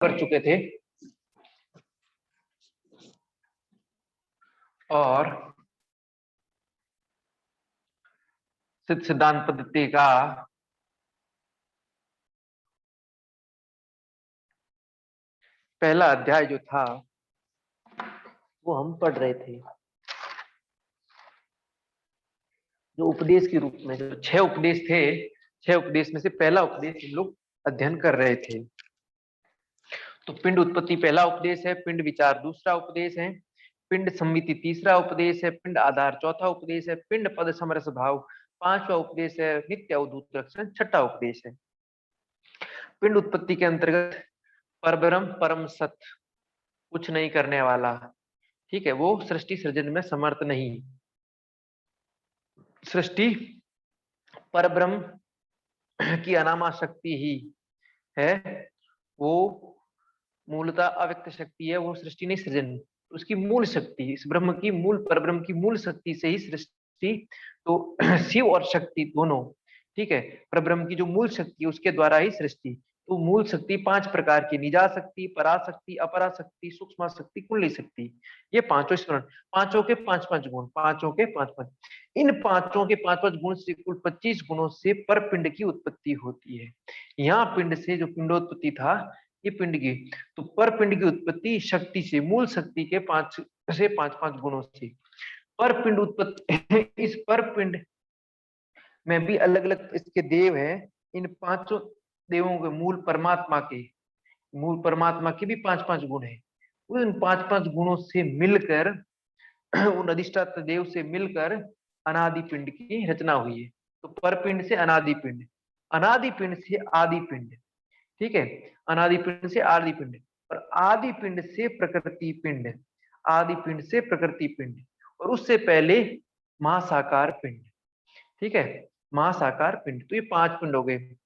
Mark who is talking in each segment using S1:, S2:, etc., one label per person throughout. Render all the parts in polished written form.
S1: कर चुके थे और सिद्धांत पद्धति का पहला अध्याय जो था वो हम पढ़ रहे थे। जो उपदेश के रूप में जो 6 उपदेश थे, 6 उपदेश में से पहला उपदेश हम लोग अध्ययन कर रहे थे। तो पिंड उत्पत्ति पहला उपदेश है, पिंड विचार दूसरा उपदेश है, पिंड संमिति तीसरा उपदेश है, पिंड आधार चौथा उपदेश है, पिंड पद समरस भाव पांचवा उपदेश है, नित्य अवधूत लक्षण छठा उपदेश है। पिंड उत्पत्ति के अंतर्गत परब्रह्म परम सत्य कुछ नहीं करने वाला, ठीक है, वो सृष्टि सृजन में समर्थ नहीं। सृष्टि परब्रह्म की अनामा शक्ति ही है, वो मूलतः अव्यक्त शक्ति है, वो सृष्टि नहीं सृजन। उसकी मूल शक्ति, इस ब्रह्म की मूल परब्रह्म की मूल शक्ति से ही सृष्टि, तो शिव और शक्ति दोनों, ठीक है, परब्रह्म की जो मूल शक्ति है उसके द्वारा ही सृष्टि। तो मूल शक्ति 5 प्रकार की, निजा शक्ति, पराशक्ति, अपरा शक्ति, सूक्ष्म शक्ति, कुंडली शक्ति, ये पांचों स्मरण, पांचों के 5-5 गुण, पांचों के 5-5, इन पांचों के 5-5 गुण से कुल 25 गुणों से पर पिंड की उत्पत्ति होती है। यहाँ पिंड से जो पिंडोत्पत्ति था ये पिंड की, तो पर पिंड की उत्पत्ति शक्ति से, मूल शक्ति के 5 से 5-5 गुणों से पर पिंड उत्पत्ति। इस पर पिंड में भी अलग अलग इसके देव है, इन 5 देवों के मूल परमात्मा के भी 5-5 गुण है। उन 5-5 गुणों से मिलकर उन अधिष्ठाता देव से मिलकर अनादि पिंड की रचना हुई है। तो पर पिंड से अनादि पिंड, अनादि पिंड से आदि पिंड, ठीक है, अनादि पिंड से आदि पिंड, और आदि पिंड से प्रकृति पिंड, आदि पिंड से प्रकृति पिंड, और उससे पहले महासाकार पिंड, ठीक है, महासाकार पिंड। तो ये 5 पिंड हो गए।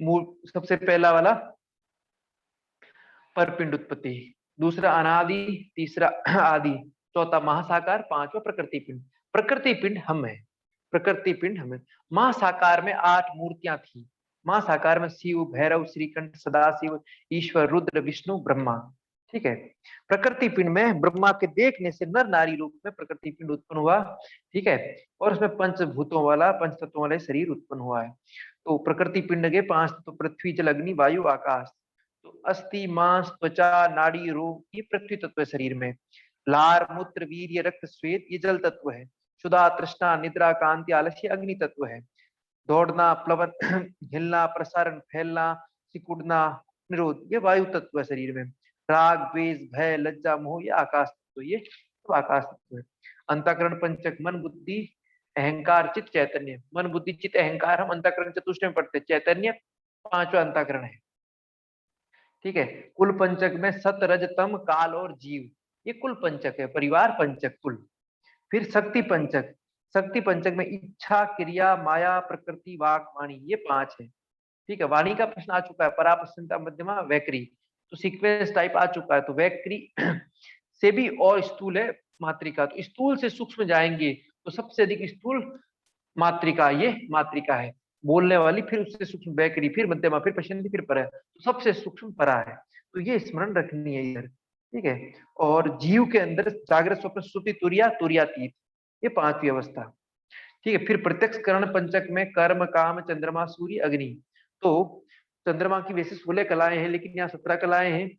S1: मूल सबसे पहला वाला पर पिंड उत्पत्ति, दूसरा अनादि, तीसरा आदि, चौथा महासाकार, पांचवा प्रकृति पिंड। प्रकृति पिंड हम है, प्रकृति पिंड हमें। महासाकार में 8 मूर्तियां थी। महासाकार में शिव, भैरव, श्रीकंठ, सदाशिव, ईश्वर, रुद्र, विष्णु, ब्रह्मा, ठीक है। प्रकृति पिंड में ब्रह्मा के देखने से नर नारी रूप में प्रकृति पिंड उत्पन्न हुआ, ठीक है, और उसमें पंचभूतों वाला, पंच तत्वों वाले शरीर उत्पन्न हुआ है। तो प्रकृति पिंड के 5 तत्व, पृथ्वी, जल, अग्नि, वायु, आकाश। तो अस्थि, मांस, त्वचा, नाड़ी, रोग, ये पृथ्वी तत्व है शरीर में। लार, मूत्र, वीर्य, रक्त, श्वेत, ये जल तत्व है। क्षुधा, तृष्णा, निद्रा, कांति, आलस्य, अग्नि तत्व है। दौड़ना, प्लवन, हिलना, प्रसारण, फैलना, सिकुड़ना, निरोध, ये वायु तत्व है शरीर में। राग, द्वेष, भय, लज्जा, मोह, ये आकाश तत्व, ये तो आकाश तत्व है। अंतःकरण पंचक, मन, बुद्धि, अहंकार, चित्त, चैतन्य। मन, बुद्धि, चित्त, अहंकार हम अंतःकरण चतुष्टय में पढ़ते, चैतन्य 5वां अंतःकरण है, ठीक है। कुल पंचक में सत, रज, तम, काल और जीव, ये कुल पंचक है, परिवार पंचक कुल। फिर शक्ति पंचक, शक्ति पंचक में इच्छा, क्रिया, माया, प्रकृति, वाक, वाणी, ये 5 है, ठीक है। वाणी का प्रश्न आ चुका है, परा, प्रसन्नता, मध्यमा, वैखरी, तो सीक्वेंस टाइप आ चुका है। तो वैखरी से भी और स्थूल है मात्रिका, तो स्थूल से सूक्ष्म जाएंगे तो सबसे अधिक स्थूल मात्रिका, ये मात्रिका है बोलने वाली, फिर उससे सूक्ष्म वैखरी, फिर मध्यमा, फिर प्रसन्नता, फिर परा, तो सबसे सूक्ष्म परा है। तो ये स्मरण रखनी है इधर, ठीक है। और जीव के अंदर जागृत, स्वप्न, सुषुप्ति, तुरिया, तुरियातीत, ये 5वीं अवस्था, ठीक है। फिर प्रत्यक्ष करण पंचक में कर्म, काम, चंद्रमा, सूर्य, अग्नि। तो चंद्रमा की वैसे 16 कलाएं हैं, लेकिन यहाँ 17 कलाएं हैं।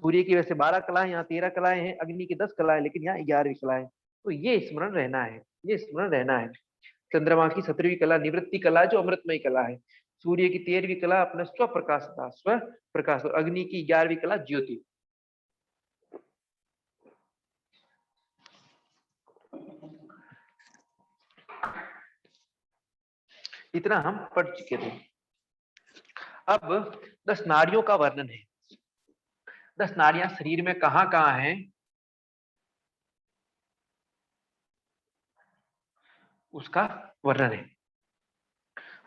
S1: सूर्य की वैसे 12 कलाएं, यहाँ 13 कलाएं हैं। अग्नि की 10 कलाएं, लेकिन यहाँ 11वीं कलाएं। तो ये स्मरण रहना है, ये स्मरण रहना है। चंद्रमा की 17वीं कला निवृत्ति कला, जो अमृतमयी कला है। सूर्य की 13वीं कला अपना स्व प्रकाश था, स्व प्रकाश। और अग्नि की 11वीं कला ज्योति। इतना हम पढ़ चुके थे। अब 10 नाड़ियों का वर्णन है। 10 नाड़ियां शरीर में कहां कहां हैं उसका वर्णन है।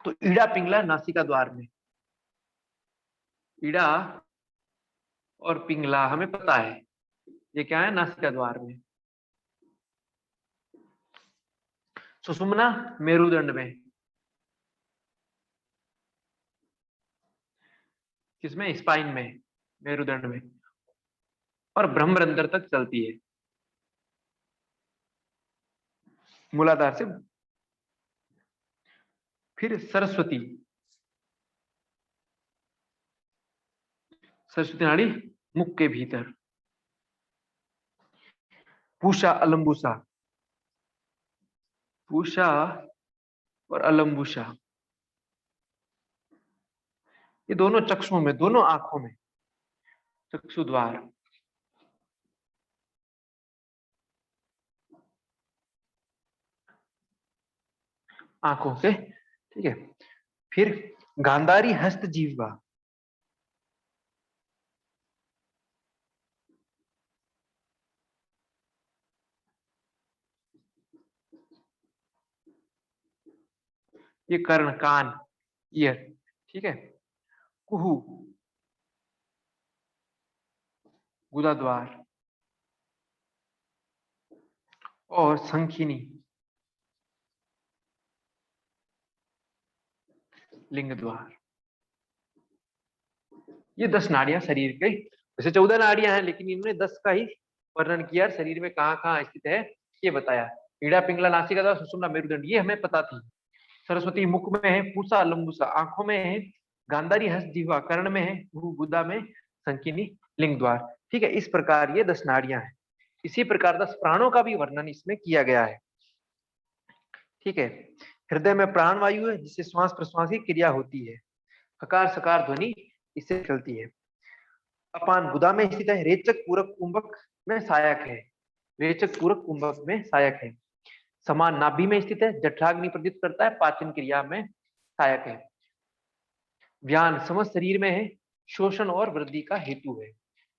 S1: तो ईड़ा, पिंगला नासिका द्वार में, ईड़ा और पिंगला हमें पता है, ये क्या है, नासिका द्वार में। सुषुम्ना मेरुदंड में, किसमें? स्पाइन में, मेरुदंड में, और ब्रह्मरंध्र तक चलती है, मूलाधार से। फिर सरस्वती, सरस्वती नाड़ी मुख के भीतर। पूषा अलम्बुसा, पूषा और अलम्बुसा, ये दोनों चक्षुओं में, दोनों आंखों में, चक्षु द्वार। आंखों के, ठीक है। फिर गांधारी हस्त जीवा, ये कर्ण, कान, ईयर, ठीक है। कुहू, गुदा द्वार, और संखिनी, लिंग द्वार। ये 10 नाड़ियां शरीर के, वैसे 14 नाड़ियां हैं, लेकिन इन्होंने 10 का ही वर्णन किया। शरीर में कहाँ कहाँ स्थित है ये बताया। ईड़ा, पिंगला, नासिका द्वार, सुषुम्ना, मेरुदंड, ये हमें पता थी। सरस्वती मुख में है, पूषा लंबुसा आंखों में है, गांधारी हस्त जीवा कर्ण में है, गुदा में, संकिनी लिंग द्वार, ठीक है। इस प्रकार ये 10 नाड़ियां हैं। इसी प्रकार 10 प्राणों का भी वर्णन इसमें किया गया है, ठीक है। हृदय में प्राण वायु है, जिससे श्वास प्रश्वास की क्रिया होती है। हकार सकार ध्वनि इससे चलती है। अपान गुदा में स्थित है, रेचक पूरक कुंभक में सहायक है, रेचक पूरक कुंभक में सहायक है। समान नाभि में स्थित है, जठराग्नि प्रदीप्त करता है, पाचन क्रिया में सहायक है। व्यान समस्त शरीर में है, शोषण और वृद्धि का हेतु है।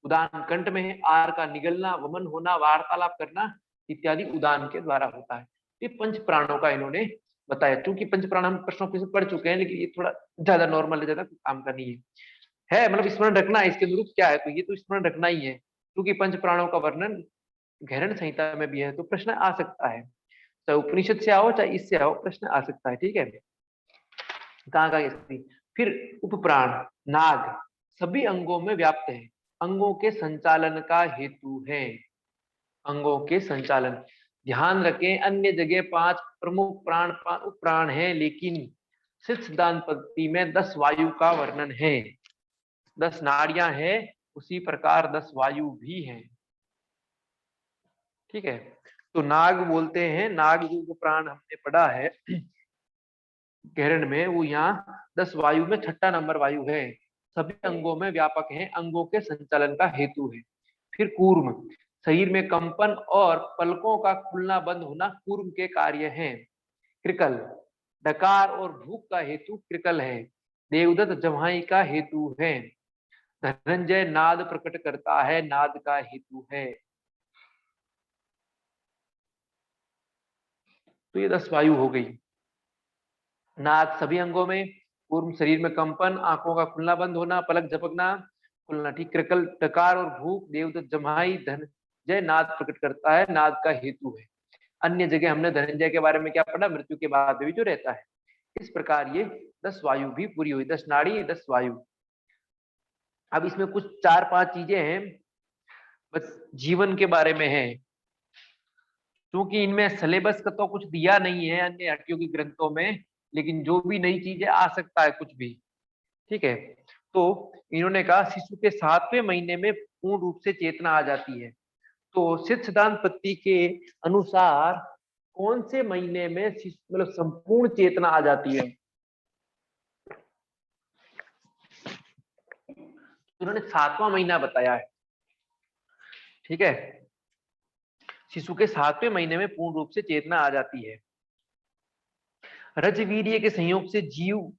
S1: उदान कंठ में है, आहार का निगलना, वमन होना, वार्तालाप करना इत्यादि उदान के द्वारा होता है। ये पंच प्राणों का इन्होंने बताया। क्योंकि पंच प्राण हम प्रश्नों पे पढ़ चुके हैं, लेकिन ये थोड़ा ज्यादा नॉर्मल है, ज्यादा काम का नहीं है मतलब स्मरण रखना है इसके अनुरूप क्या है, तो ये तो स्मरण रखना ही है। क्योंकि पंच प्राणों का वर्णन गहरण संहिता में भी है, तो प्रश्न आ सकता है, चाहे उपनिषद से आओ चाहे इससे आओ, प्रश्न आ सकता है, ठीक है। कहाँ का स्त्री। फिर उपप्राण नाग सभी अंगों में व्याप्त है, अंगों के संचालन का हेतु है, अंगों के संचालन। ध्यान रखें, अन्य जगह 5 प्रमुख प्राण, उपप्राण है, लेकिन सिद्धांत पद्धति में 10 वायु का वर्णन है। 10 नाड़ियां हैं, उसी प्रकार 10 वायु भी हैं, ठीक है। तो नाग बोलते हैं, नाग जो प्राण हमने पढ़ा है गहरण में, वो यहाँ 10 वायु में 6ठा नंबर वायु है, सभी अंगों में व्यापक है, अंगों के संचालन का हेतु है। फिर कूर्म शरीर में कंपन और पलकों का खुलना बंद होना कूर्म के कार्य हैं। कृकल डकार और भूख का हेतु कृकल है। देवदत्त जम्हाई का हेतु है। धनंजय नाद प्रकट करता है, नाद का हेतु है। तो ये 10 वायु हो गई। नाद सभी अंगों में, पूर्व शरीर में कंपन, आंखों का खुलना बंद होना, पलक झपकना खुलना, ठीक। कृकल डकार और भूख, देवदत्त जम्हाई, धनंजय नाद प्रकट करता है, नाद का हेतु है। अन्य जगह हमने धनंजय के बारे में क्या पढ़ा, मृत्यु के बाद भी जो रहता है। इस प्रकार ये 10 वायु भी पूरी हुई, 10 नाड़ी 10 वायु। अब इसमें कुछ 4-5 चीजें हैं, बस जीवन के बारे में है, क्योंकि इनमें सिलेबस का तो कुछ दिया नहीं है अन्य हटियों की ग्रंथों में, लेकिन जो भी नई चीजें आ सकता है कुछ भी, ठीक है। तो इन्होंने कहा शिशु के 7वें महीने में पूर्ण रूप से चेतना आ जाती है। तो सिद्धांत पद्धति के अनुसार कौन से महीने में मतलब संपूर्ण चेतना आ जाती है, उन्होंने 7वां महीना बताया है, ठीक है। शिशु के 7वें महीने में पूर्ण रूप से चेतना आ जाती है। रजवीर्य के संयोग से जीव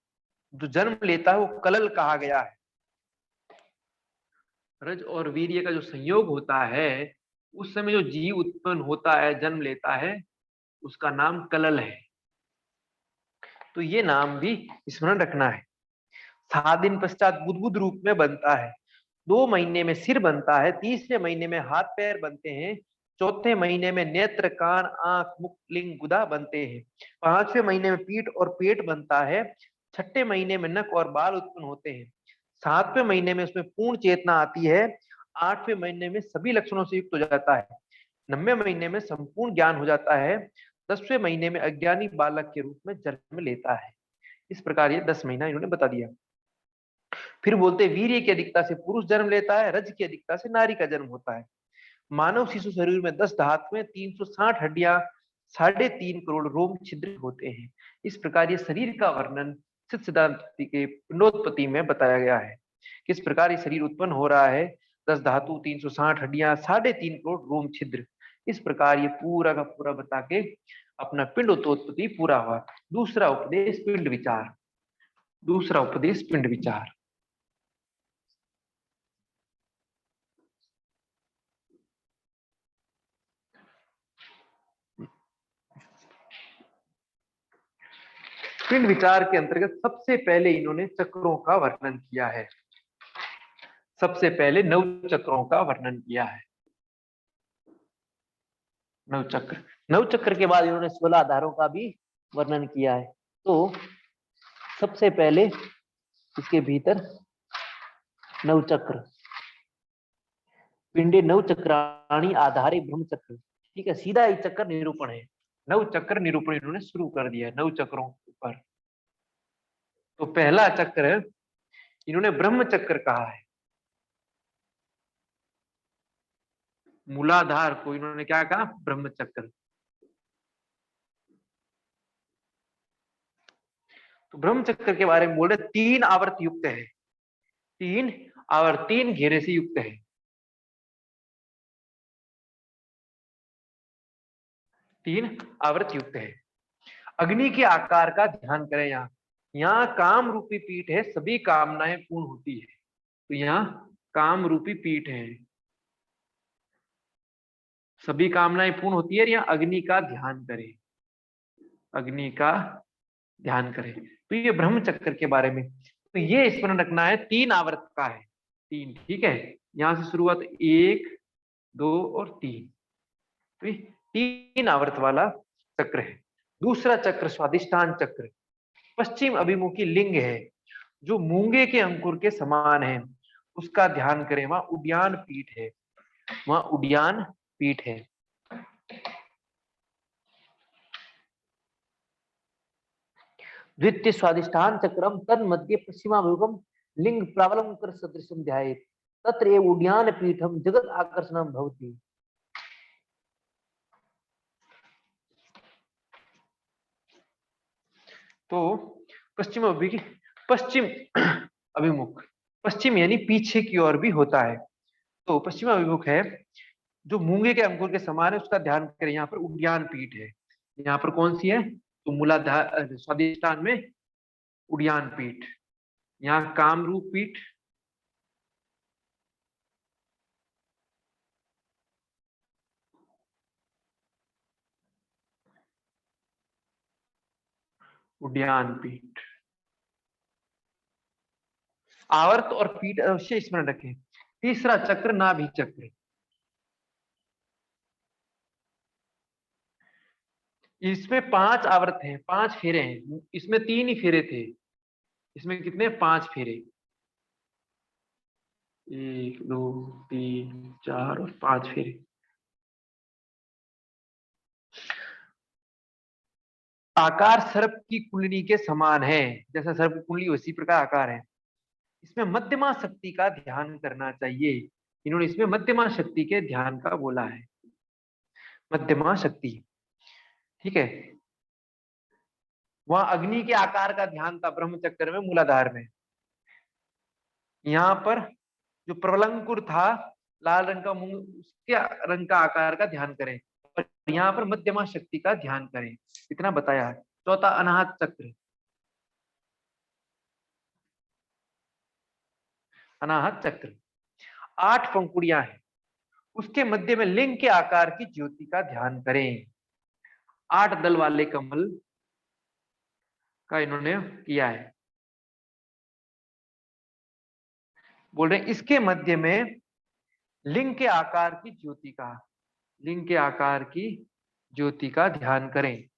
S1: जो जन्म लेता है वो कलल कहा गया है। रज और वीर्य का जो संयोग होता है, उस समय जो जीव उत्पन्न होता है, जन्म लेता है, उसका नाम कलल है। तो ये नाम भी स्मरण रखना है। 7 दिन पश्चात बुद्बुद रूप में बनता है। 2 महीने में सिर बनता है, 3वें महीने में हाथ पैर बनते हैं, 4थे महीने में नेत्र कान आंख मुख लिंग गुदा बनते हैं, 5वें महीने में पीठ और पेट बनता है, 6ठे महीने में नख और बाल उत्पन्न होते हैं, 7वें महीने में उसमें पूर्ण चेतना आती है, 8वें महीने में सभी लक्षणों से युक्त हो जाता है, 9वें महीने में संपूर्ण ज्ञान हो जाता है, 10वें महीने में अज्ञानी बालक के रूप में जन्म लेता है। इस प्रकार ये 10 महीना इन्होंने बता दिया। फिर बोलते वीर्य की अधिकता से पुरुष जन्म लेता है, रज की अधिकता से नारी का जन्म होता है। मानव शिशु शरीर में 10 धातुएं, 360 हड्डियां, 3.5 करोड़ रोम छिद्र होते हैं। इस प्रकार ये शरीर का वर्णन सिद्ध सिद्धांत के पिंडोत्पत्ति में बताया गया है। किस प्रकार ये शरीर उत्पन्न हो रहा है, 10 धातु, 360 हड्डियां, 3.5 करोड़ रोम छिद्र। इस प्रकार ये पूरा का पूरा बता के अपना पिंडोत्पत्ति पूरा हुआ। दूसरा उपदेश पिंड विचार। दूसरा उपदेश पिंड विचार। पिंड विचार के अंतर्गत सबसे पहले इन्होंने चक्रों का वर्णन किया है। सबसे पहले 9 चक्रों का वर्णन किया है। 9 चक्र। 9 चक्र के बाद इन्होंने 16 आधारों का भी वर्णन किया है। तो सबसे पहले इसके भीतर 9 चक्र, पिंडे 9 चक्राणी आधारे ब्रह्म चक्र। ठीक है, सीधा एक चक्र निरूपण है। 9 चक्र निरूपण इन्होंने शुरू कर दिया है 9 चक्रों पर। तो पहला चक्र इन्होंने ब्रह्म चक्र कहा है। मूलाधार को इन्होंने क्या कहा, ब्रह्म चक्र। तो ब्रह्म चक्र के बारे में बोल रहे 3 आवर्त युक्त है। 3 आवर्त, 3 घेरे से युक्त है। 3 आवर्त युक्त है। अग्नि के आकार का ध्यान करें। यहाँ काम रूपी पीठ है, सभी कामनाएं पूर्ण होती है। तो यहाँ काम रूपी पीठ है, सभी कामनाएं पूर्ण होती है। यहाँ अग्नि का ध्यान करें, अग्नि का ध्यान करें। तो ये ब्रह्म चक्र के बारे में, तो ये स्मरण रखना है 3 आवर्त का है। 3, ठीक है। यहां से शुरुआत 1, 2 और 3। तो ये 3 आवर्त वाला चक्र है। दूसरा चक्र स्वादिष्ठान चक्र, पश्चिम अभिमुखी लिंग है, जो मूंगे के अंकुर के समान है। उसका ध्यान करें। वहां उड्डयन पीठ है, वहां उड्डयन पीठ है। द्वितीय स्वादिष्ठान चक्रम तन मध्य पश्चिमाभिमुखम लिंग प्रावलंकर सदृशम ध्यायेत् तत्र एव उड्डयन पीठम जगत आकर्षणम भवति। तो पश्चिम अभिमुखी, पश्चिम अभिमुख, पश्चिम यानी पीछे की ओर भी होता है। तो पश्चिम अभिमुख है, जो मूंगे के अंकुर के समान है। उसका ध्यान करें। यहाँ पर उड्डयन पीठ है। यहाँ पर कौन सी है, तो मूलाधार स्वादिष्ठान में उड्डयन पीठ। यहाँ कामरूप पीठ, उड्डयन पीठ। आवर्त और पीठ अवश्य स्मरण रखें। तीसरा चक्र नाभि चक्र। इसमें 5 आवर्त हैं, 5 फेरे हैं। इसमें 3 ही फेरे थे, इसमें कितने, 5 फेरे। 1, 2, 3, 4 और 5 फेरे। आकार सर्प की कुंडली के समान है। जैसा सर्प की कुंडली उसी प्रकार आकार है। इसमें मध्यमा शक्ति का ध्यान करना चाहिए। इन्होंने इसमें मध्यमा शक्ति के ध्यान का बोला है, मध्यमा शक्ति। ठीक है। वहां अग्नि के आकार का ध्यान था ब्रह्म चक्र में, मूलाधार में। यहाँ पर जो प्रबलंकुर था, लाल रंग का मूंग, उसके रंग का आकार का ध्यान करें। और यहाँ पर मध्यमा शक्ति का ध्यान करें। इतना बताया है। चौथा अनाहत चक्र। अनाहत चक्र 8 पंखुड़ियां हैं, उसके मध्य में लिंग के आकार की ज्योति का ध्यान करें। 8 दल वाले कमल का इन्होंने किया है। बोल रहे इसके मध्य में लिंग के आकार की ज्योति का, लिंग के आकार की ज्योति का ध्यान करें।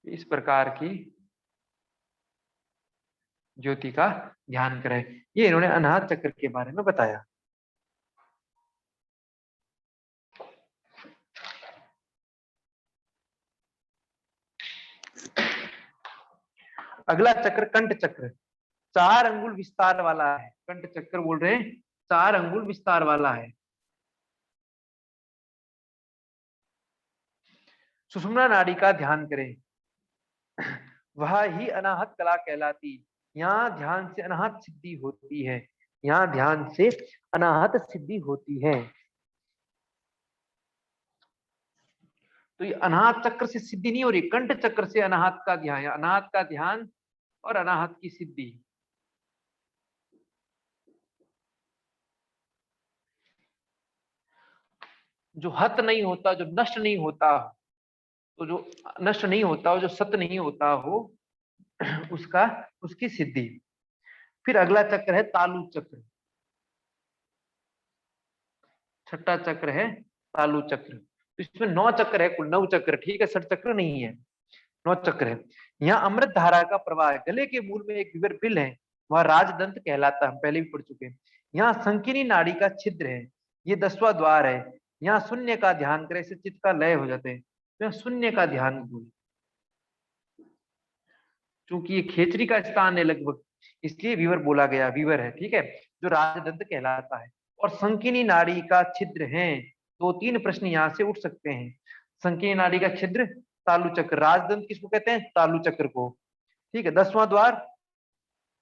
S1: इस प्रकार की ज्योति का ध्यान करें। ये इन्होंने अनाहत चक्र के बारे में बताया। अगला चक्र कंठ चक्र, 4 अंगुल विस्तार वाला है। कंठ चक्र बोल रहे हैं 4 अंगुल विस्तार वाला है। सुषुम्ना नाड़ी का ध्यान करें, वह ही अनाहत कला कहलाती। यहाँ ध्यान से अनाहत सिद्धि होती है। यहाँ ध्यान से अनाहत सिद्धि होती है। तो ये अनाहत चक्र से सिद्धि नहीं हो रही, कंठ चक्र से अनाहत का ध्यान, अनाहत का ध्यान और अनाहत की सिद्धि। जो हत नहीं होता, जो नष्ट नहीं होता, तो जो नष्ट नहीं होता हो, जो सत्य नहीं होता हो, उसका उसकी सिद्धि। फिर अगला चक्र है तालु चक्र, छठा चक्र है तालु चक्र। तो इसमें 9 चक्र है, कुल 9 चक्र, ठीक है, 60 चक्र नहीं है, 9 चक्र है। यहाँ अमृत धारा का प्रवाह है। गले के मूल में एक विवर बिल है, वह राजदंत कहलाता है, हम पहले भी पढ़ चुके हैं। यहाँ संकीर्णी नाड़ी का छिद्र है, ये 10वां द्वार है। यहाँ शून्य का ध्यान करें, इससे चित्त का लय हो जाते हैं। तो यहाँ शून्य का ध्यान बोले, क्योंकि ये खेचरी का स्थान है लगभग, इसलिए विवर बोला गया, विवर है, ठीक है, जो राजदंत कहलाता है। और संकीर्णी नाड़ी का छिद्र है। 2-3 प्रश्न यहाँ से उठ सकते हैं। संकीर्णी नाड़ी का छिद्र तालु चक्र, राजदंत किसको कहते हैं? तालु चक्र को, ठीक है, 10वां द्वार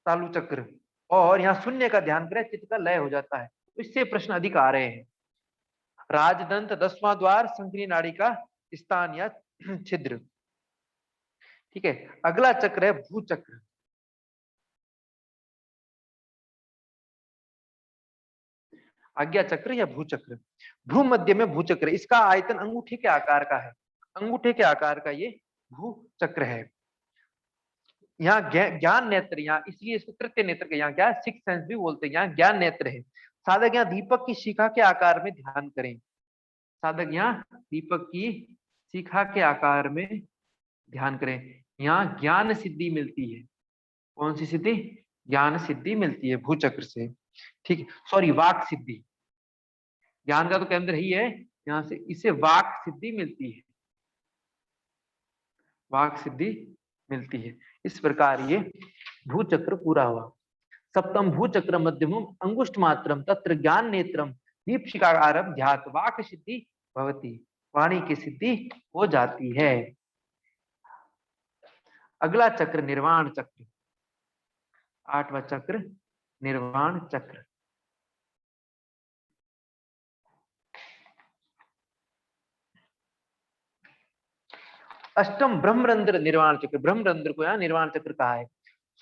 S1: तालु चक्र। और यहाँ शून्य का ध्यान करें, चित्त का लय हो जाता है, तो इससे प्रश्न अधिक आ रहे हैं। राजदंत 10वां द्वार, संकीर्णी नाड़ी का स्थान या छिद्र, ठीक है। अगला चक्र है भूचक्र। आज्ञा चक्र या भूचक्र, भ्रू मध्य में भूचक्र, इसका आयतन अंगूठे के आकार का है, अंगूठे के आकार का ये भूचक्र है। यहाँ ज्ञान नेत्र, यहाँ इसलिए इसको तृतीय नेत्र के, यहाँ क्या सिक्स सेंस भी बोलते हैं, यहाँ ज्ञान नेत्र है। साधक यहाँ दीपक की शिखा के आकार में ध्यान करें, साधक यहाँ दीपक की शिखा के आकार में ध्यान करें। यहाँ ज्ञान सिद्धि मिलती है। कौन सी सिद्धि? ज्ञान सिद्धि मिलती है भूचक्र से, ठीक है, सॉरी, वाक सिद्धि। ज्ञान का तो केंद्र ही है, यहाँ से इसे वाक सिद्धि मिलती है, वाक सिद्धि मिलती है। इस प्रकार ये भूचक्र पूरा हुआ। सप्तम भूचक्र मध्यमम अंगुष्ठ मात्रम तत्र ज्ञान नेत्रम दीपशिखाकारम ध्यात वाक सिद्धि भवती, वाणी की सिद्धि हो जाती है। अगला चक्र निर्वाण चक्र, 8वां चक्र निर्वाण चक्र। अष्टम ब्रह्मरंध्र निर्वाण चक्र, ब्रह्मरंध्र को यहाँ निर्वाण चक्र कहा है।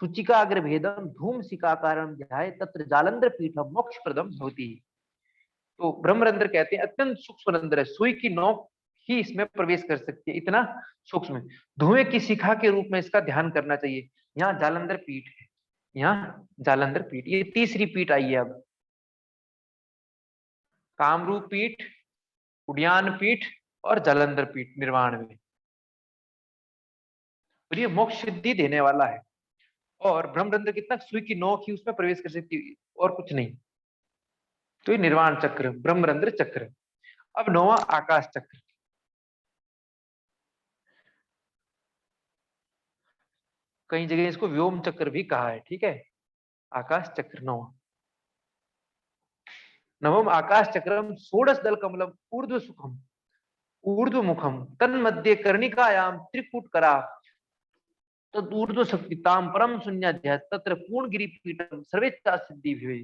S1: सूचिका अग्र भेदम धूम शिखाकारम ध्याय तत्र जालंधर पीठम मोक्ष प्रदम होती। तो ब्रह्मरंध्र कहते हैं अत्यंत सूक्ष्म रंध्र है, सुई की नोक ही इसमें प्रवेश कर सकती है, इतना सूक्ष्म। धुएं की शिखा के रूप में इसका ध्यान करना चाहिए। यहाँ जालंधर पीठ है, यहाँ जालंधर पीठ, ये तीसरी पीठ आई है अब। कामरूप पीठ, उड्डयन पीठ और जालंधर पीठ निर्वाण में, और ये मोक्ष सिद्धि देने वाला है। और ब्रह्मरंध्र कितना, सुई की नोक ही उसमें प्रवेश कर सकती है और कुछ नहीं। तो ये निर्वाण चक्र, ब्रह्मरंध्र चक्र। अब 9वां आकाश चक्र, कई जगह इसको व्योम चक्र भी कहा है, ठीक है। आकाश चक्र 9, नवम आकाश चक्रम षोडश दल कमलम ऊर्ध्व सुखम ऊर्ध्व मुखम तन मध्य कर्णिकायाम त्रिकूट करा तद शक्तिताम परम शून्य तत्र पूर्ण गिरी पीठम सर्वेच्छा सिद्धि भी।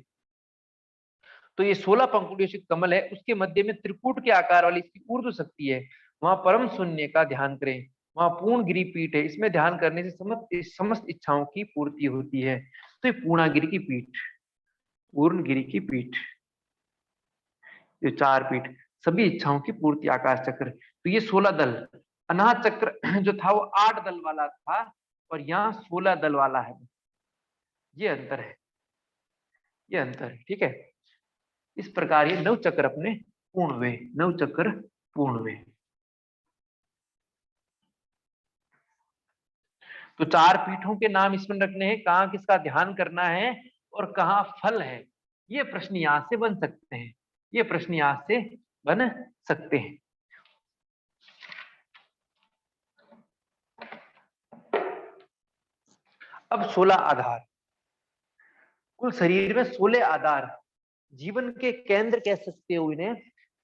S1: तो ये 16 पंखुड़ियों से कमल है, उसके मध्य में त्रिकूट के आकार वाली इसकी ऊर्ध्व शक्ति है, वहां परम शून्य का ध्यान करें। वहां पूर्ण गिरी पीठ है, इसमें ध्यान करने से समस्त इच्छाओं की पूर्ति होती है। तो ये पूर्णागिरी की पीठ, पूर्ण गिरी की पीठ, ये 4 पीठ, सभी इच्छाओं की पूर्ति आकाश चक्र। तो ये 16 दल। अनाहत चक्र जो था वो 8 दल वाला था, और यहाँ 16 दल वाला है। ये अंतर है, ये अंतर है, ठीक है। इस प्रकार ये 9 चक्र अपने पूर्ण हुए, 9 चक्र पूर्ण हुए। तो 4 पीठों के नाम इसमें रखने हैं, कहाँ किसका ध्यान करना है और कहाँ फल है। ये प्रश्न यहाँ से बन सकते हैं, ये प्रश्न यहाँ से बन सकते हैं। अब 16 आधार, कुल शरीर में 16 आधार, जीवन के केंद्र कह सकते हो इन्हें,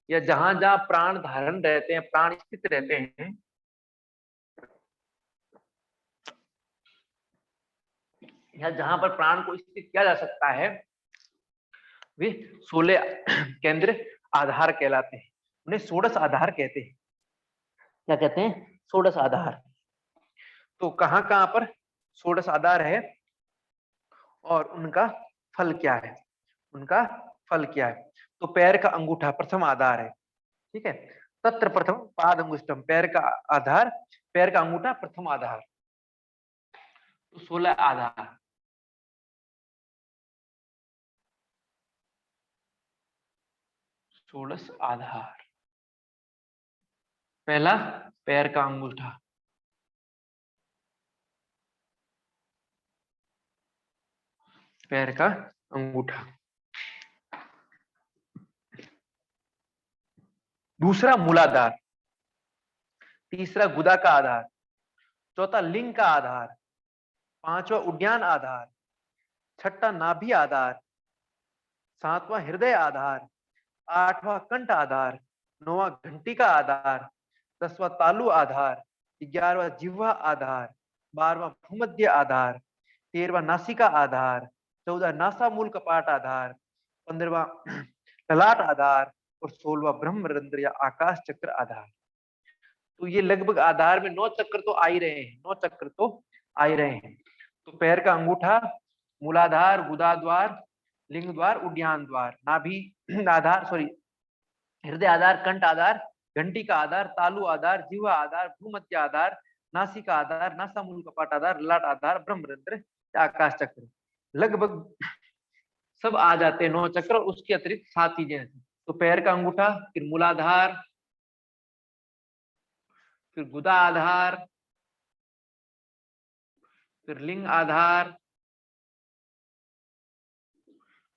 S1: या जहां जहां प्राण धारण रहते हैं, प्राण स्थित रहते हैं, या जहां पर प्राण को स्थित किया जा सकता है, वे 16 केंद्र आधार कहलाते हैं। उन्हें षोडश आधार कहते हैं। क्या कहते हैं? षोडश आधार। तो कहां कहां पर षोडश आधार है और उनका फल क्या है? उनका फल क्या है? तो पैर का अंगूठा प्रथम आधार है, ठीक है। तत्र प्रथम पाद अंगुष्ठम, पैर का आधार, पैर का अंगूठा प्रथम आधार। तो 16 आधार। षोडश आधार, पहला पैर का अंगूठा, पैर का अंगूठा। दूसरा मूलाधार, तीसरा गुदा का आधार, चौथा लिंग का आधार, पांचवा उड्डयन आधार, छठा नाभि आधार, सातवां हृदय आधार, आठवां कंठ आधार, नौवां घंटी का आधार, 10वां तालु आधार, 11वां जिह्वा आधार, 12वां भूमध्य आधार, 13वां नासिका आधार, 14वां नासा मूल कपाट आधार, 15वां ललाट आधार और 16वां ब्रह्मरंध्र या आकाश चक्र आधार। तो ये लगभग आधार में 9 चक्र तो आ ही रहे हैं, 9 चक्र तो आ ही रहे हैं। तो पैर का अंगूठा, मूलाधार, गुदा द्वार, लिंग द्वार, उड्डयन द्वार, नाभि आधार, सॉरी हृदय आधार, कंठ आधार, घंटी का आधार, तालु आधार, जिह्वा आधार, भूमध्य आधार, नासिका आधार, नासामूल कपाट आधार, ललाट आधार, ब्रह्मरंध्र, आकाश चक्र, लगभग सब आ जाते हैं 9 चक्र। उसके अतिरिक्त 7 चीजें। तो पैर का अंगूठा, फिर मूलाधार, फिर गुदा आधार, फिर लिंग आधार,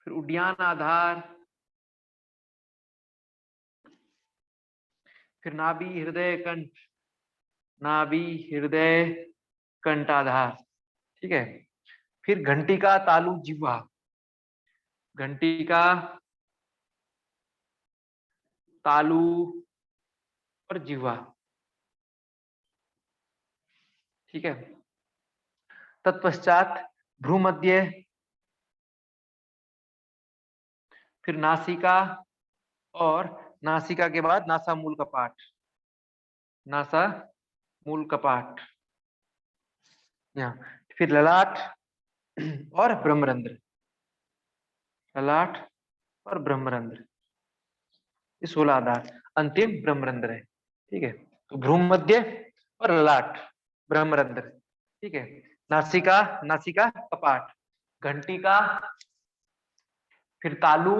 S1: फिर उड्डयन आधार, फिर नाभि हृदय कंठ, नाभि हृदय कंठ आधार, ठीक है। फिर घंटी का, तालु, जिह्वा, घंटी का, तालु और जिह्वा, ठीक है। तत्पश्चात भ्रूमध्य, फिर नासिका और नासिका के बाद नासा मूल कपाट, नासा मूल कपाट, यहाँ फिर ललाट और ब्रह्मरंध्र, ललाट और ब्रह्मरंध्र, ये 16 आधार, अंतिम ब्रह्मरंध्र है, ठीक है। तो भ्रूमध्य और ललाट, ब्रह्मरंध्र, ठीक है। नासिका, नासिका कपाट, घंटी का, फिर तालु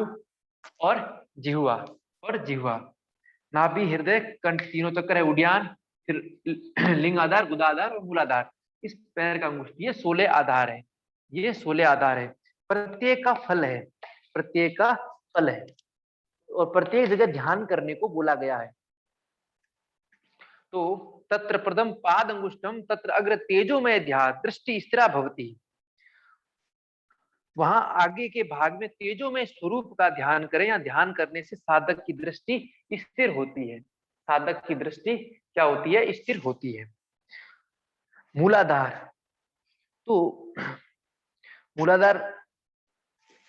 S1: और जिह्वा, और जिह्वा, नाभि हृदय कंठ, तीनों चक्कर है, उड्डयन, फिर लिंग आधार, गुदा आधार और मूलाधार, इस पैर का अंगुष्ठ। ये 16 आधार है, ये 16 आधार है। प्रत्येक का फल है, प्रत्येक का फल है और प्रत्येक जगह ध्यान करने को बोला गया है। तो तत्र प्रथम पाद अंगुष्ठम तत्र अग्र तेजोमय ध्यान दृष्टि स्थिरा भवति, वहां आगे के भाग में तेजोमय स्वरूप का ध्यान करें, या ध्यान करने से साधक की दृष्टि स्थिर होती है, साधक की दृष्टि क्या होती है? स्थिर होती है। मूलाधार, तो मूलाधार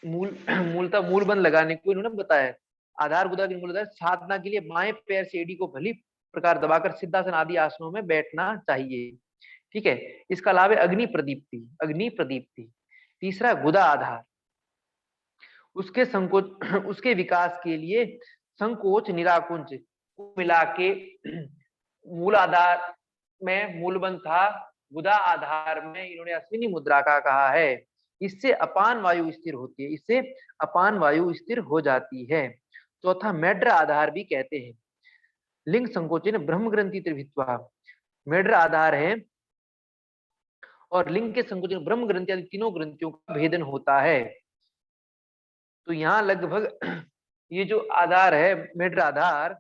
S1: मूलतः मूल बंद लगाने को इन्होंने बताया। आधार गुदा की मूलाधार साधना के लिए बाएं पैर से एड़ी को भली प्रकार दबाकर सिद्धासन आदि आसनों में बैठना चाहिए, ठीक है। इसका लाभ है अग्नि प्रदीप्ति, अग्नि प्रदीप्ति। तीसरा गुदा आधार, उसके संकोच उसके विकास के लिए संकोच निराकुंज को मिला के मूल आधार में मूलबंध था, गुदा आधार में इन्होंने अश्विनी मुद्रा का कहा है। इससे अपान वायु स्थिर होती है, इससे अपान वायु स्थिर हो जाती है। चौथा मेड्र आधार भी कहते हैं। लिंग संकोचन ब्रह्म ग्रंथि त्रिभित्वा, मेड्र आधार है और लिंग के संकुचन ब्रह्म ग्रंथि आदि तीनों ग्रंथियों का भेदन होता है। तो यहाँ लगभग ये जो आधार है मेढ्र आधार,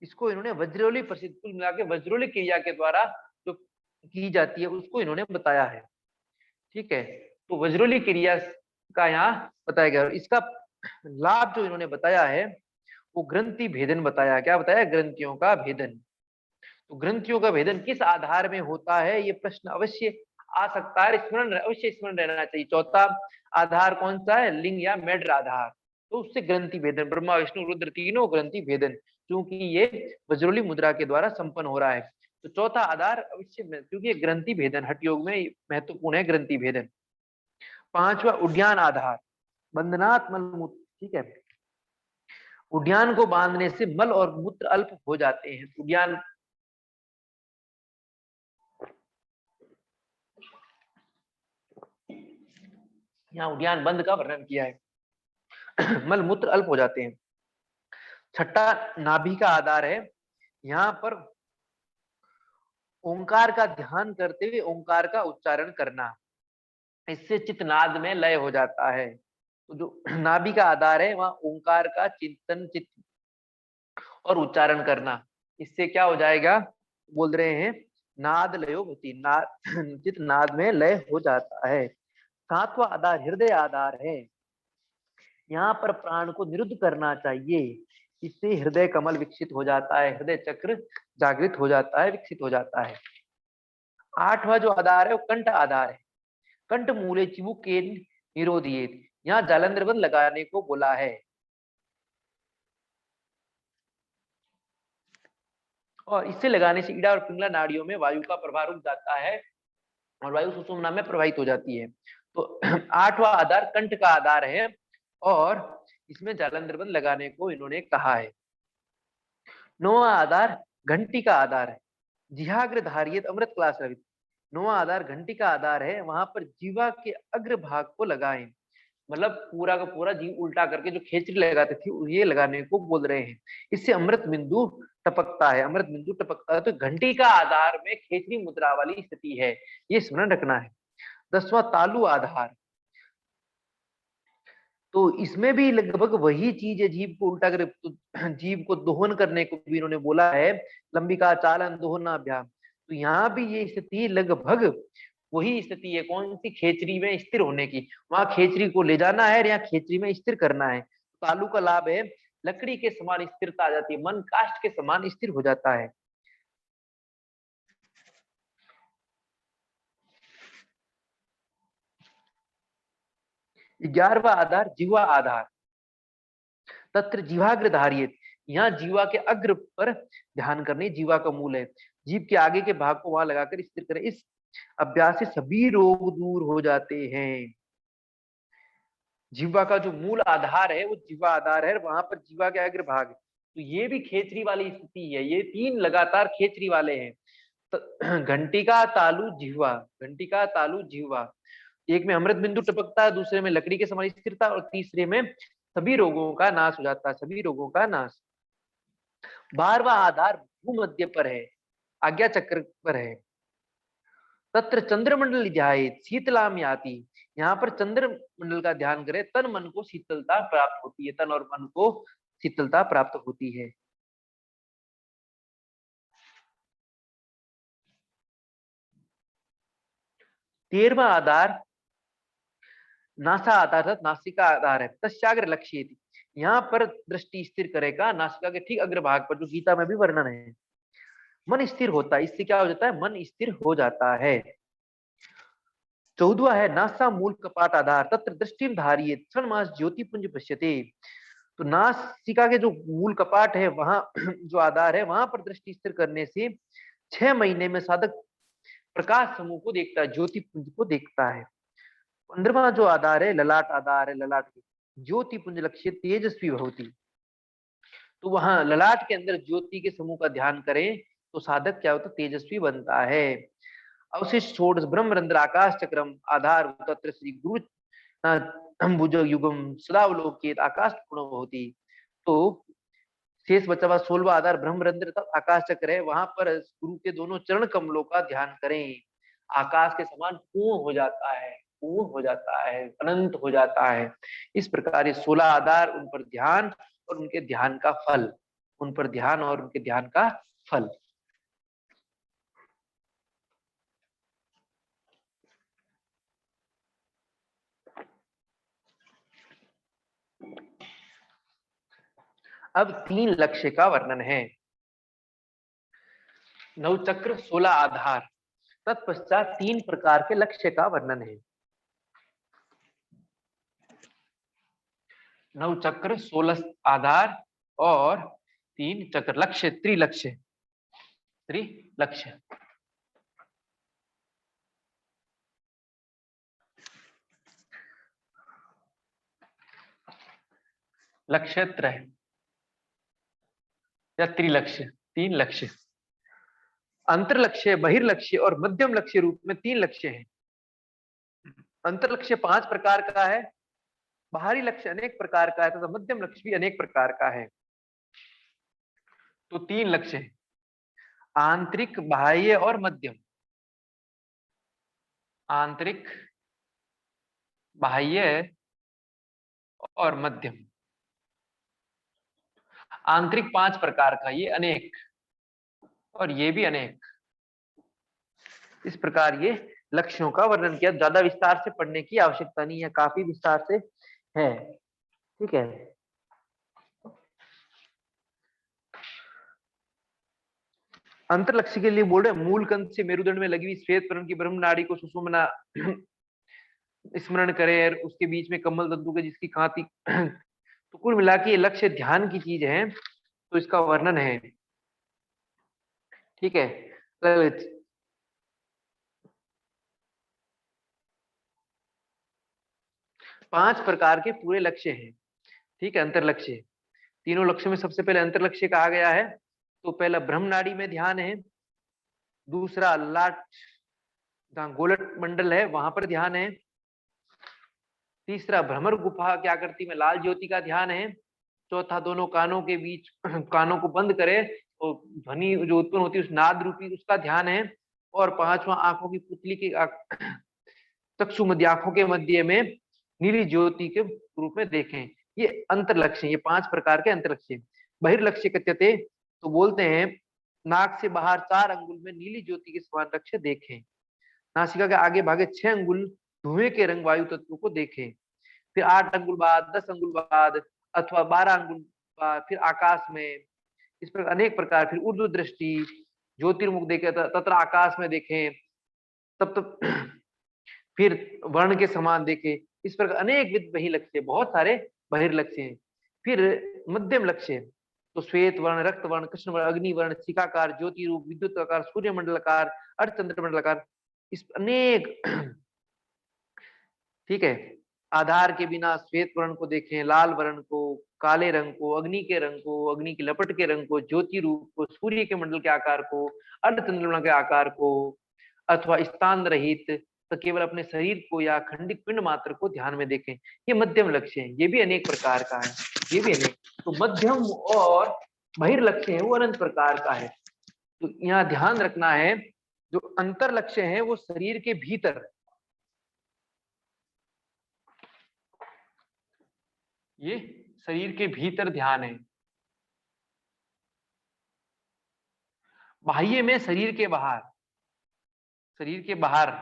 S1: इसको इन्होंने वज्रोली प्रसिद्ध, कुल मिला के वज्रोली क्रिया के द्वारा जो की जाती है उसको इन्होंने बताया है। ठीक है, तो वज्रोली क्रिया का यहाँ बताया गया। इसका लाभ जो इन्होंने बताया है वो ग्रंथि भेदन बताया। क्या बताया? ग्रंथियों का भेदन। तो ग्रंथियों का भेदन किस आधार में होता है, ये प्रश्न अवश्य आ सकता है, स्मरण अवश्य स्मरण रहना चाहिए। चौथा आधार कौन सा है? लिंग या मेढ्र आधार। तो उससे ग्रंथि भेदन, ब्रह्मा विष्णु रुद्र तीनों ग्रंथि भेदन, क्योंकि ये वज्रोली मुद्रा के द्वारा संपन्न हो रहा है। तो चौथा आधार अवश्य, क्योंकि ग्रंथि भेदन हठ योग में महत्वपूर्ण है, ग्रंथि भेदन। पांचवा उद्यान आधार, बंधनात् मल मूत्र। ठीक है, उद्यान को बांधने से मल और मूत्र अल्प हो जाते हैं। उद्यान, यहाँ उद्यान बंद का वर्णन किया है। मल मूत्र अल्प हो जाते हैं। छठा नाभि का आधार है। यहाँ पर ओंकार का ध्यान करते हुए ओंकार का उच्चारण करना, इससे चित्तनाद में लय हो जाता है। तो जो नाभि का आधार है वहां ओंकार का चिंतन चित्त और उच्चारण करना, इससे क्या हो जाएगा? बोल रहे हैं नाद लयो भूति, नाद चित्त नाद में लय हो जाता है। सातवां आधार हृदय आधार है। यहाँ पर प्राण को निरुद्ध करना चाहिए, इससे हृदय कमल विकसित हो जाता है, हृदय चक्र जागृत हो जाता है, विकसित हो जाता है। आठवां जो आधार है वो कंठ आधार है। कंठ मूले चिबुके निरोधियेत, यहाँ जालंधर बंध लगाने को बोला है। और इससे लगाने से ईड़ा और पिंगला नाड़ियों में वायु का प्रवाह रुक जाता है और वायु सुषुम्ना में प्रवाहित हो जाती है। तो आठवां आधार कंठ का आधार है और इसमें जालंधर बंध लगाने को इन्होंने कहा है। नौवां आधार घंटी का आधार है। जिहाग्र धारियत अमृत क्लास रवित, नौवां आधार घंटी का आधार है, वहां पर जीवा के अग्र भाग को लगाएं। मतलब पूरा का पूरा जीव उल्टा करके जो खेचरी लगाते थे ये लगाने को बोल रहे हैं। इससे अमृत बिंदु टपकता है, अमृत बिंदु टपकता है। तो घंटी का आधार में खेचरी मुद्रा वाली स्थिति है, ये स्मरण रखना है। 10वां तालु आधार, तो इसमें भी लगभग वही चीज है, जीव को उल्टा कर, तो जीव को दोहन करने को भी इन्होंने बोला है, लंबिका चालन दोहनाभ्याम। तो यहाँ भी ये स्थिति लगभग वही स्थिति है, कौन सी? खेचरी में स्थिर होने की। वहां खेचरी को ले जाना है, यहाँ खेचरी में स्थिर करना है। तालु का लाभ है लकड़ी के समान स्थिरता आ जाती है, मन काष्ठ के समान स्थिर हो जाता है। ग्यारहवा आधार जीवा आधार, तत्र जीवाग्र धारियत, यहाँ जीवा के अग्र पर ध्यान करने, जीवा का मूल है, जीव के आगे के भाग को वहां लगाकर स्थिर करें। इस अभ्यास से सभी रोग दूर हो जाते हैं। जीवा का जो मूल आधार है वो जीवा आधार है, वहां पर जीवा के अग्र भाग, तो ये भी खेचरी वाली स्थिति है, ये तीन लगातार खेचरी वाले हैं। तो घंटी का तालु जिह्वा, घंटी का तालु जिह्वा, एक में अमृत बिंदु टपकता है, दूसरे में लकड़ी के समान स्थिरता और तीसरे में सभी रोगों का नाश हो जाता है, सभी रोगों का नाश। 12वां आधार भूमध्य पर है, आज्ञा चक्र पर है। तत्र चंद्रमंडल ध्यायेत शीतलाम याति, यहाँ पर चंद्रमंडल का ध्यान करें, तन मन को शीतलता प्राप्त होती है, तन और मन को शीतलता प्राप्त होती है। तेरहवा आधार नासा आधार, नासिका आधार है। तस्याग्र लक्ष्य, यहाँ पर दृष्टि स्थिर करेगा नासिका के ठीक अग्रभाग पर, जो गीता में भी वर्णन है। मन स्थिर होता है, इससे क्या हो जाता है? मन स्थिर हो जाता है। 14वां है नासा मूल कपाट आधार, तत्र दृष्टि धारिये क्षण मास ज्योति पुंज पश्यते, तो नासिका के जो मूल कपाट है वहां जो आधार है वहां पर दृष्टि स्थिर करने से 6 महीने में साधक प्रकाश समूह को देखता है, ज्योति पुंज को देखता है। 15वां जो आधार है ललाट आधार है, ललाट ज्योति पुंज लक्ष्य तेजस्वी भवती, तो वहां ललाट के अंदर ज्योति के समूह का ध्यान करें तो साधक क्या होता है? तेजस्वी बनता है। अवशिष्ट षोडश ब्रह्मरंध्र आकाश चक्रम आधार तत्र श्री गुरु भुज युगम सदावलोकित आकाश पूर्ण होती, तो शेष बचा हुआ 16वां आधार ब्रह्मरंध्र तथा आकाश चक्र है, वहां पर गुरु के दोनों चरण कमलों का ध्यान करें। आकाश के समान पूर्ण हो जाता है, पूर्ण हो जाता है, अनंत हो जाता है। इस प्रकार ये 16 आधार, उन पर ध्यान और उनके ध्यान का फल, उन पर ध्यान और उनके ध्यान का फल। अब 3 लक्ष्य का वर्णन है। नवचक्र 16 आधार, तत्पश्चात 3 प्रकार के लक्ष्य का वर्णन है। नवचक्र 16 आधार और 3 चक्र, लक्ष्य, त्रिलक्ष्य, त्रिलक्ष्य। नक्षत्र है या त्रिलक्ष्य, 3 लक्ष्य। अंतरलक्ष्य, बहिर्लक्ष्य और मध्यम लक्ष्य रूप में 3 लक्ष्य हैं। अंतरलक्ष्य 5 प्रकार का है, बाहरी लक्ष्य अनेक प्रकार का है तथा मध्यम लक्ष्य भी अनेक प्रकार का है। तो 3 लक्ष्य है, आंतरिक, बाह्य और मध्यम। आंतरिक, बाह्य और मध्यम। आंतरिक 5 प्रकार का, ये अनेक और ये भी अनेक। इस प्रकार ये लक्ष्यों का वर्णन किया। ज्यादा विस्तार से पढ़ने की आवश्यकता नहीं है, काफी विस्तार से है, ठीक है। अंतरलक्ष्य के लिए बोल रहे मूल कंठ से मेरुदंड में लगी हुई श्वेत वर्ण की ब्रह्म नाड़ी को सुषुम्ना स्मरण करें, और उसके बीच में कमल तंतु के जिसकी कांति तो कुल मिला के ये लक्ष्य ध्यान की चीज है, तो इसका वर्णन है, ठीक है। 5 प्रकार के पूरे लक्ष्य हैं, ठीक है। अंतरलक्ष्य, तीनों लक्ष्यों में सबसे पहले अंतरलक्ष्य कहा गया है। तो पहला ब्रह्म नाड़ी में ध्यान है, दूसरा लाट जहां गोलक मंडल है वहां पर ध्यान है, तीसरा भ्रमर गुफा की आकृति में लाल ज्योति का ध्यान है, चौथा दोनों कानों के बीच कानों को बंद करे तो ध्वनि जो उत्पन्न होती है उस नाद रूपी उसका ध्यान है, और पांचवा आंखों की पुतली के चक्षु मध्य, आंखों के मध्य में नीली ज्योति के रूप में देखें। ये अंतरलक्ष्य, ये 5 प्रकार के अंतरलक्ष्य। बहिर्लक्ष्य कथ्यते, तो बोलते हैं नाक से बाहर 4 अंगुल में नीली ज्योति के समान लक्ष्य देखें, नासिका के आगे भागे 6 अंगुल धुएं के रंग वायु तत्व को देखें, फिर 8 अंगुल बाद, 10 अंगुल बाद अथवा 12 अंगुल बाद फिर आकाश में। इस पर अनेक प्रकार, फिर ऊर्ध्व दृष्टि, ज्योतिर्मुख देखें तथा आकाश में देखें, तब फिर वर्ण के समान देखें। इस प्रकार अनेक विध बहिर्लक्ष्य, बहुत सारे बहिर्लक्ष्य हैं। फिर मध्यम लक्ष्य, तो श्वेत वर्ण, रक्त वर्ण, कृष्ण वर्ण, अग्नि वर्ण, शिखाकार, ज्योति रूप, विद्युत आकार, सूर्य मंडलाकार, अर्धचंद्र मंडलाकार, इस अनेक, ठीक है। आधार के बिना श्वेत वर्ण को देखें, लाल वर्ण को, काले रंग को, अग्नि के रंग को, अग्नि की लपट के रंग को, ज्योति रूप को, सूर्य के मंडल के आकार को, अर्धचंद्रमा के आकार को, अथवा स्थान रहित तो केवल अपने शरीर को या खंडित पिंड मात्र को ध्यान में देखें। ये मध्यम लक्ष्य है, ये भी अनेक प्रकार का है, ये भी अनेक। तो मध्यम और बहिर्लक्ष्य है वो अनंत प्रकार का है। तो यहाँ ध्यान रखना है, जो अंतर लक्ष्य है वो शरीर के भीतर, ये शरीर के भीतर ध्यान है। बाह्य में शरीर के बाहर, शरीर के बाहर,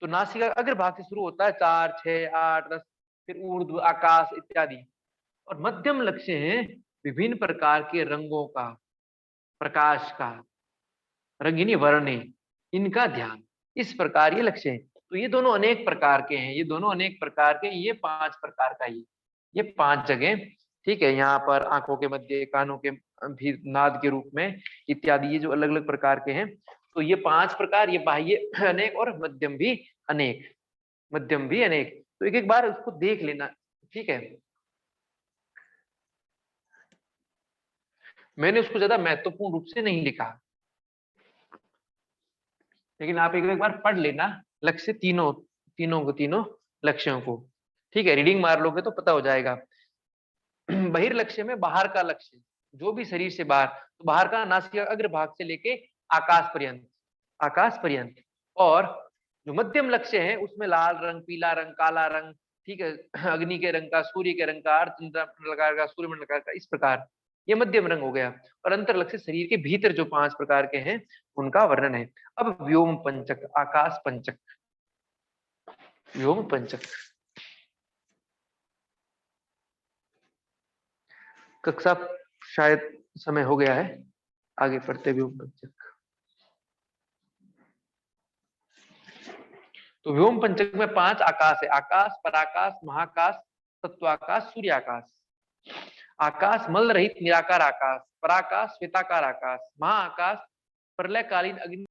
S1: तो नासिका अग्रभाग से शुरू होता है, 4, 6, 8, 10, फिर ऊर्ध्व, आकाश इत्यादि। और मध्यम लक्ष्य है विभिन्न प्रकार के रंगों का, प्रकाश का, रंगीनी वर्ण, इनका ध्यान। इस प्रकार ये लक्ष्य है। तो ये दोनों अनेक प्रकार के हैं, ये दोनों अनेक प्रकार के, ये 5 प्रकार का, ये 5 जगह, ठीक है। यहाँ पर आंखों के मध्य, कानों के भी नाद के रूप में इत्यादि, ये जो अलग अलग प्रकार के हैं। तो ये 5 प्रकार, ये बाह्य अनेक और मध्यम भी अनेक, मध्यम भी अनेक। तो एक एक बार उसको देख लेना, ठीक है। मैंने उसको ज्यादा महत्वपूर्ण रूप से नहीं लिखा, लेकिन आप एक एक बार पढ़ लेना लक्ष्य, तीनों तीनों को, तीनों लक्ष्यों को, ठीक है। रीडिंग मार लोगे तो पता हो जाएगा। बहिर्लक्ष्य में बाहर का लक्ष्य, जो भी शरीर से बाहर, तो बाहर का नासिका अग्रभाग से लेके आकाश पर्यंत। और जो मध्यम लक्ष्य है उसमें लाल रंग, पीला रंग, काला रंग, ठीक है, अग्नि के रंग का, सूर्य के रंग का, अर्धचंद्राकार का, सूर्यमंडल का, इस प्रकार ये मध्यम रंग हो गया। और अंतर लक्ष्य शरीर के भीतर जो 5 प्रकार के हैं उनका वर्णन है। अब व्योम पंचक, आकाश पंचक, व्योम पंचक कक्षा शायद समय हो गया है, आगे पढ़ते व्योम पंचक। तो व्योम पंचक में 5 आकाश है, आकाश, पराकाश, महाकाश, तत्वाकाश, सूर्याकाश। आकाश मल रहित निराकार आकाश, पराकाश श्वेताकार आकाश, महाआकाश प्रलयकालीन अग्नि